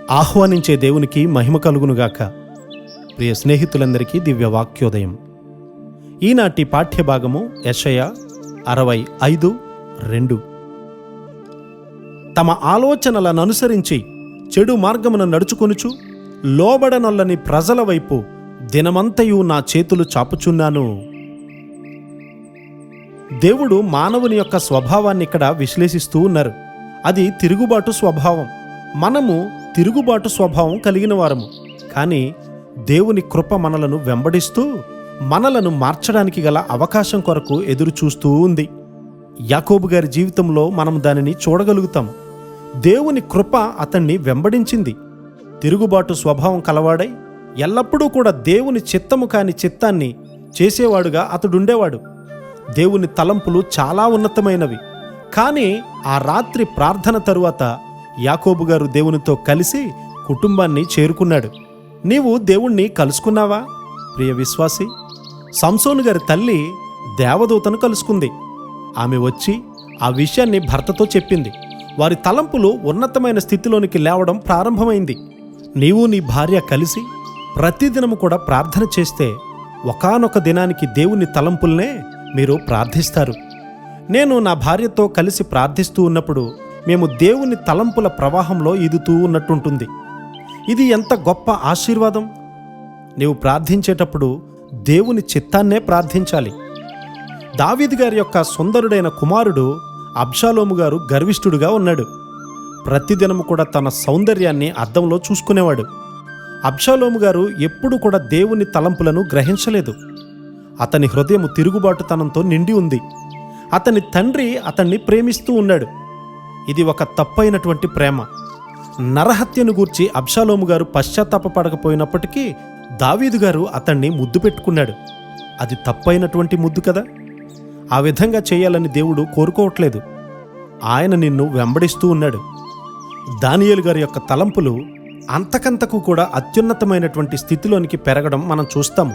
ఆహ్వానించే దేవునికి మహిమ కలుగునుగాక. ప్రియ స్నేహితులందరికీ దివ్య వాక్యోదయం. ఈనాటి పాఠ్యభాగము యెషయా 65:2. తమ ఆలోచనలను అనుసరించి చెడు మార్గమున నడుచుకొనుచు లోబడనొల్లని ప్రజల వైపు దినమంతయు నా చేతులు చాపుచున్నాను. దేవుడు మానవుని యొక్క స్వభావాన్ని ఇక్కడ విశ్లేషిస్తూ ఉన్నారు. అది తిరుగుబాటు స్వభావం. మనము తిరుగుబాటు స్వభావం కలిగిన వారము. కానీ దేవుని కృప మనలను వెంబడిస్తూ మనలను మార్చడానికి గల అవకాశం కొరకు ఎదురు చూస్తూ ఉంది. యాకోబు గారి జీవితంలో మనం దానిని చూడగలుగుతాము. దేవుని కృప అతన్ని వెంబడించింది. తిరుగుబాటు స్వభావం కలవాడై ఎల్లప్పుడూ కూడా దేవుని చిత్తము కాని చిత్తాన్ని చేసేవాడుగా అతడుండేవాడు. దేవుని తలంపులు చాలా ఉన్నతమైనవి. కానీ ఆ రాత్రి ప్రార్థన తరువాత యాకోబు గారు దేవునితో కలిసి కుటుంబాన్ని చేరుకున్నాడు. నీవు దేవుణ్ణి కలుసుకున్నావా ప్రియ విశ్వాసి? సంసోను గారి తల్లి దేవదూతను కలుసుకుంది. ఆమె వచ్చి ఆ విషయాన్ని భర్తతో చెప్పింది. వారి తలంపులు ఉన్నతమైన స్థితిలోనికి లేవడం ప్రారంభమైంది. నీవు నీ భార్య కలిసి ప్రతిదినము కూడా ప్రార్థన చేస్తే ఒకానొక దినానికి దేవుని తలంపుల్నే మీరు ప్రార్థిస్తారు. నేను నా భార్యతో కలిసి ప్రార్థిస్తూ ఉన్నప్పుడు మేము దేవుని తలంపుల ప్రవాహంలో ఈదుతూ ఉన్నట్టుంటుంది. ఇది ఎంత గొప్ప ఆశీర్వాదం! నీవు ప్రార్థించేటప్పుడు దేవుని చిత్తాన్నే ప్రార్థించాలి. దావీదు గారి యొక్క సుందరుడైన కుమారుడు అబ్షాలోము గారు గర్విష్ఠుడుగా ఉన్నాడు. ప్రతిదినము కూడా తన సౌందర్యాన్ని అద్దంలో చూసుకునేవాడు. అబ్షాలోము గారు ఎప్పుడు కూడా దేవుని తలంపులను గ్రహించలేదు. అతని హృదయం తిరుగుబాటుతనంతో నిండి ఉంది. అతని తండ్రి అతన్ని ప్రేమిస్తూ ఉన్నాడు. ఇది ఒక తప్పైనటువంటి ప్రేమ. నరహత్యను గూర్చి అబ్షాలోము గారు పశ్చాత్తాపపడకపోయినప్పటికీ దావీదు గారు అతన్ని ముద్దు పెట్టుకున్నాడు. అది తప్పైనటువంటి ముద్దు కదా. ఆ విధంగా చేయాలని దేవుడు కోరుకోవట్లేదు. ఆయన నిన్ను వెంబడిస్తూ ఉన్నాడు. దానియేలు గారి యొక్క తలంపులు అంతకంతకు కూడా అత్యున్నతమైనటువంటి స్థితిలోనికి పెరగడం మనం చూస్తాము.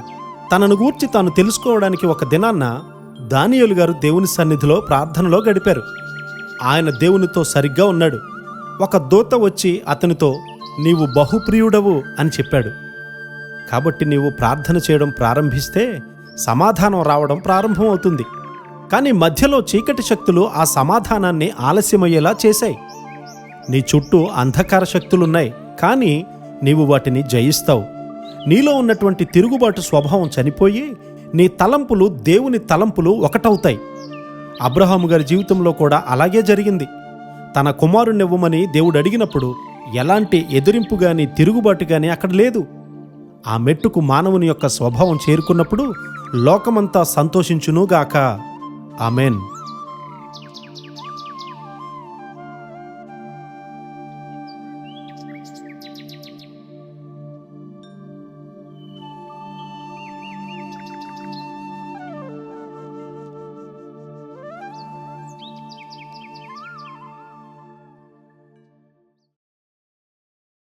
తనను గూర్చి తాను తెలుసుకోవడానికి ఒక దినాన్న దానియేలు గారు దేవుని సన్నిధిలో ప్రార్థనలో గడిపారు. ఆయన దేవునితో సరిగ్గా ఉన్నాడు. ఒక దూత వచ్చి అతనితో నీవు బహుప్రియుడవు అని చెప్పాడు. కాబట్టి నీవు ప్రార్థన చేయడం ప్రారంభిస్తే సమాధానం రావడం ప్రారంభమవుతుంది. కానీ మధ్యలో చీకటి శక్తులు ఆ సమాధానాన్ని ఆలస్యమయ్యేలా చేశాయి. నీ చుట్టూ అంధకార శక్తులున్నాయి, కానీ నీవు వాటిని జయిస్తావు. నీలో ఉన్నటువంటి తిరుగుబాటు స్వభావం చనిపోయి నీ తలంపులు దేవుని తలంపులు ఒకటవుతాయి. అబ్రహాము గారి జీవితంలో కూడా అలాగే జరిగింది. తన కుమారుణ్ణివ్వమని దేవుడు అడిగినప్పుడు ఎలాంటి ఎదిరింపు గాని తిరుగుబాటు గాని అక్కడ లేదు. ఆ మెట్టుకు మానవుని యొక్క స్వభావం చేరుకున్నప్పుడు లోకమంతా సంతోషించునుగాక. ఆమెన్.